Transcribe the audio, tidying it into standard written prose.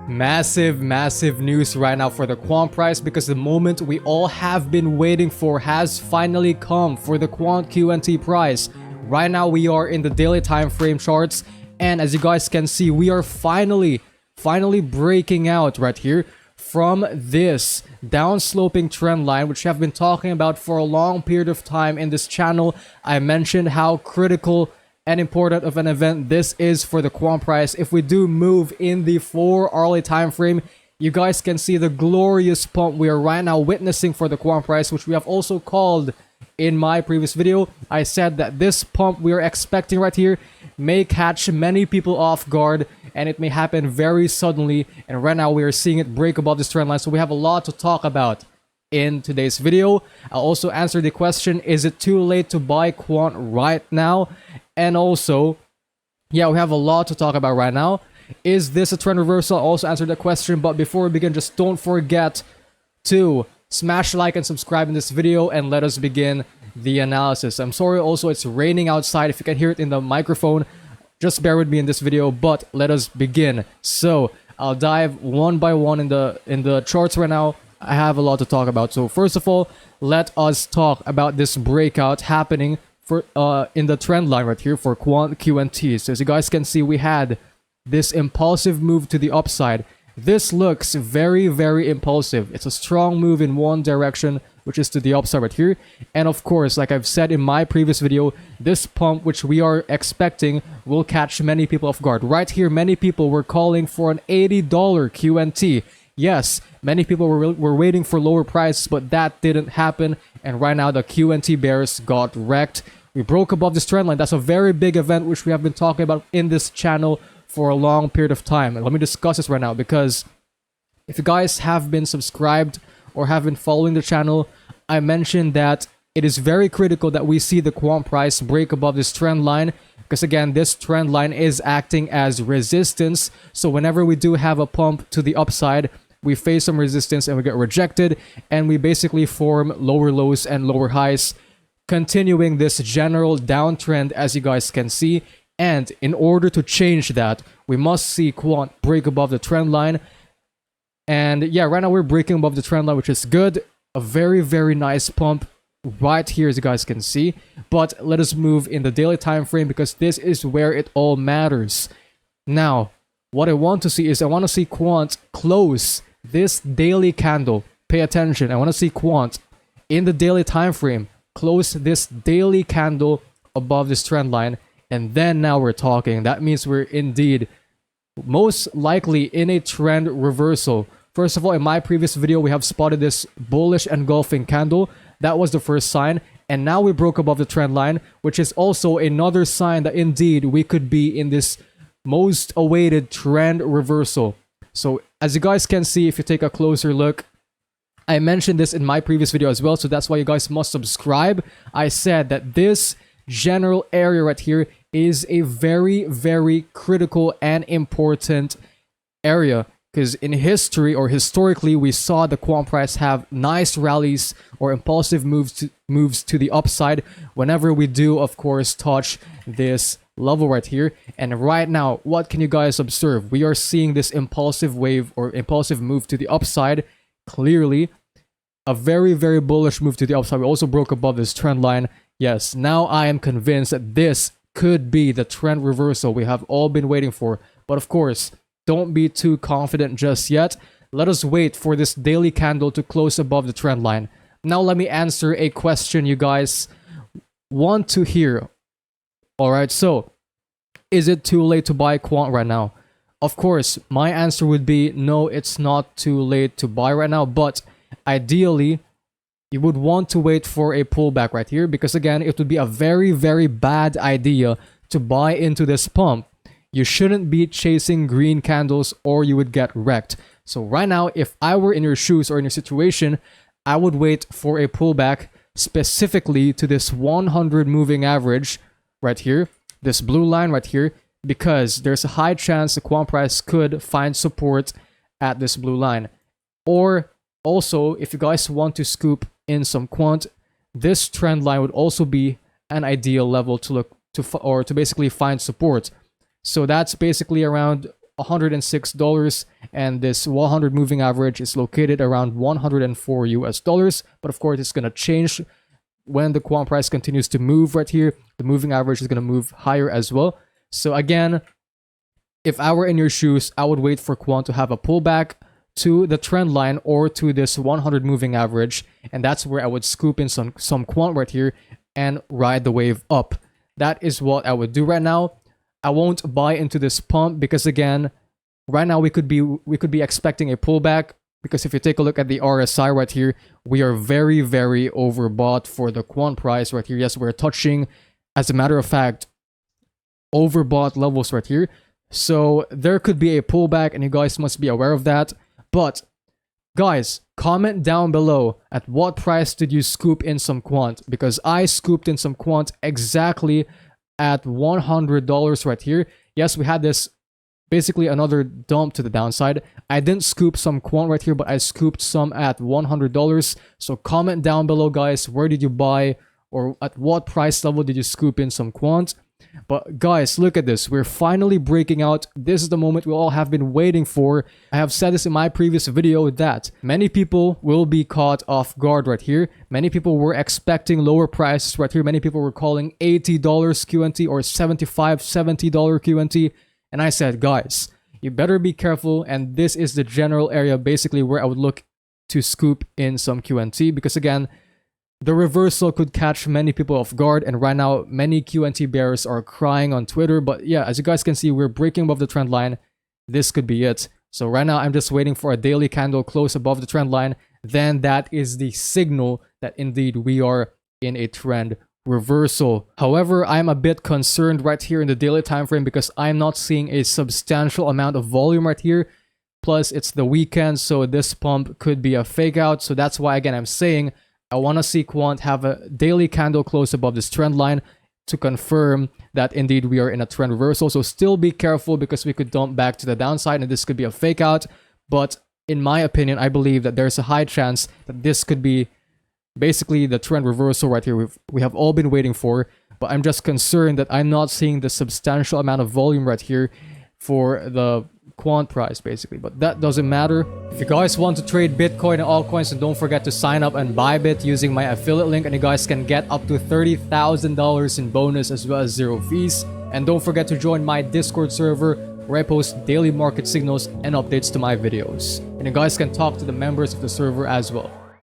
Massive news right now for the Quant price, because the moment we all have been waiting for has finally come for the Quant QNT price. Right now we are in the daily time frame charts, and as you guys can see, we are finally breaking out right here from this downsloping trend line, which I've been talking about for a long period of time in this channel. I mentioned how critical and important of an event this is for the Quant price. If we do move in the 4-hourly time frame, you guys can see the glorious pump we are right now witnessing for the Quant price, which we have also called in my previous video. I said that this pump we are expecting right here may catch many people off guard, and it may happen very suddenly, and right now we are seeing it break above this trend line. So we have a lot to talk about in today's video. I'll also answer the question, is it too late to buy Quant right now? And also, yeah, we have a lot to talk about right now. Is this a trend reversal? I'll also answer that question, but before we begin, just don't forget to smash like and subscribe in this video, and let us begin the analysis. I'm sorry also it's raining outside. If you can hear it in the microphone, just bear with me in this video, but let us begin. So I'll dive one by one in the charts right now. I have a lot to talk about. So first of all, let us talk about this breakout happening for in the trend line right here for Quant QNT. So as you guys can see, we had this impulsive move to the upside. This looks very impulsive. It's a strong move in one direction, which is to the upside right here. And of course, like I've said in my previous video, this pump which we are expecting will catch many people off guard. Right here, many people were calling for an $80 QNT. Yes, many people were waiting for lower prices, but that didn't happen. And right now, the QNT bears got wrecked. We broke above this trend line. That's a very big event which we have been talking about in this channel for a long period of time. And let me discuss this right now, because if you guys have been subscribed or have been following the channel, I mentioned that it is very critical that we see the Quant price break above this trend line, because again, this trend line is acting as resistance. So whenever we do have a pump to the upside, we face some resistance and we get rejected, and we basically form lower lows and lower highs, continuing this general downtrend, as you guys can see. And in order to change that, we must see Quant break above the trend line. And yeah, right now we're breaking above the trend line, which is good. A very nice pump right here, as you guys can see. But let us move in the daily time frame, because this is where it all matters. Now, what I want to see is I want to see Quant close this daily candle. Pay attention. I want to see Quant in the daily time frame close this daily candle above this trend line. And then now we're talking. That means we're indeed most likely in a trend reversal. First of all, in my previous video, we have spotted this bullish engulfing candle. That was the first sign. And now we broke above the trend line, which is also another sign that indeed we could be in this most awaited trend reversal. So as you guys can see, if you take a closer look, I mentioned this in my previous video as well, so that's why you guys must subscribe. I said that this general area right here is a very critical and important area, because in history or historically we saw the Quant price have nice rallies or impulsive moves to the upside whenever we do, of course, touch this level right here. And right now, what can you guys observe? We are seeing this impulsive wave or impulsive move to the upside. Clearly a very bullish move to the upside. We also broke above this trend line. Yes, now I am convinced that this could be the trend reversal we have all been waiting for. But of course, don't be too confident just yet. Let us wait for this daily candle to close above the trend line. Now let me answer a question you guys want to hear. Alright, so is it too late to buy Quant right now? Of course, my answer would be no, it's not too late to buy right now, but ideally, you would want to wait for a pullback right here, because again, it would be a very bad idea to buy into this pump. You shouldn't be chasing green candles or you would get wrecked. So right now, if I were in your shoes or in your situation, I would wait for a pullback specifically to this 100 moving average right here, this blue line right here, because there's a high chance the Quant price could find support at this blue line. Or also, if you guys want to scoop in some Quant, this trend line would also be an ideal level to look to, or to basically find support. So that's basically around $106, and this 100 moving average is located around 104 US dollars. But of course, it's gonna change when the quant price continues to move right here. The moving average is gonna move higher as well. So again, if I were in your shoes, I would wait for quant to have a pullback to the trend line or to this 100 moving average, and that's where I would scoop in some quant right here and ride the wave up. That is what I would do right now. I won't buy into this pump because again, right now we could be expecting a pullback, because if you take a look at the RSI right here, we are very, very overbought for the quant price right here. Yes, we're touching, as a matter of fact, overbought levels right here. So there could be a pullback and you guys must be aware of that. But guys, comment down below at what price did you scoop in some quant, because I scooped in some quant exactly at $100 right here. Yes, we had this basically another dump to the downside. I didn't scoop some quant right here, but I scooped some at $100. So comment down below, guys, where did you buy, or at what price level did you scoop in some quant? But guys, look at this. We're finally breaking out. This is the moment we all have been waiting for. I have said this in my previous video that many people will be caught off guard right here. Many people were expecting lower prices right here. Many people were calling $80 QNT or $75, $70 QNT. And I said, guys, you better be careful. And this is the general area basically where I would look to scoop in some QNT, because again, the reversal could catch many people off guard, and right now many QNT bears are crying on Twitter. But yeah, as you guys can see, we're breaking above the trend line. This could be it. So right now I'm just waiting for a daily candle close above the trend line. Then that is the signal that indeed we are in a trend reversal. However, I'm a bit concerned right here in the daily time frame because I'm not seeing a substantial amount of volume right here. Plus it's the weekend, so this pump could be a fake out. So that's why again I'm saying I want to see quant have a daily candle close above this trend line to confirm that indeed we are in a trend reversal. So still be careful, because we could dump back to the downside and this could be a fake out. But in my opinion, I believe that there's a high chance that this could be basically the trend reversal right here we have all been waiting for. But I'm just concerned that I'm not seeing the substantial amount of volume right here for the quant price basically, but that doesn't matter. If you guys want to trade Bitcoin and altcoins, then don't forget to sign up and Bybit using my affiliate link, and you guys can get up to $30,000 in bonus as well as 0 fees. And don't forget to join my Discord server where I post daily market signals and updates to my videos, and you guys can talk to the members of the server as well.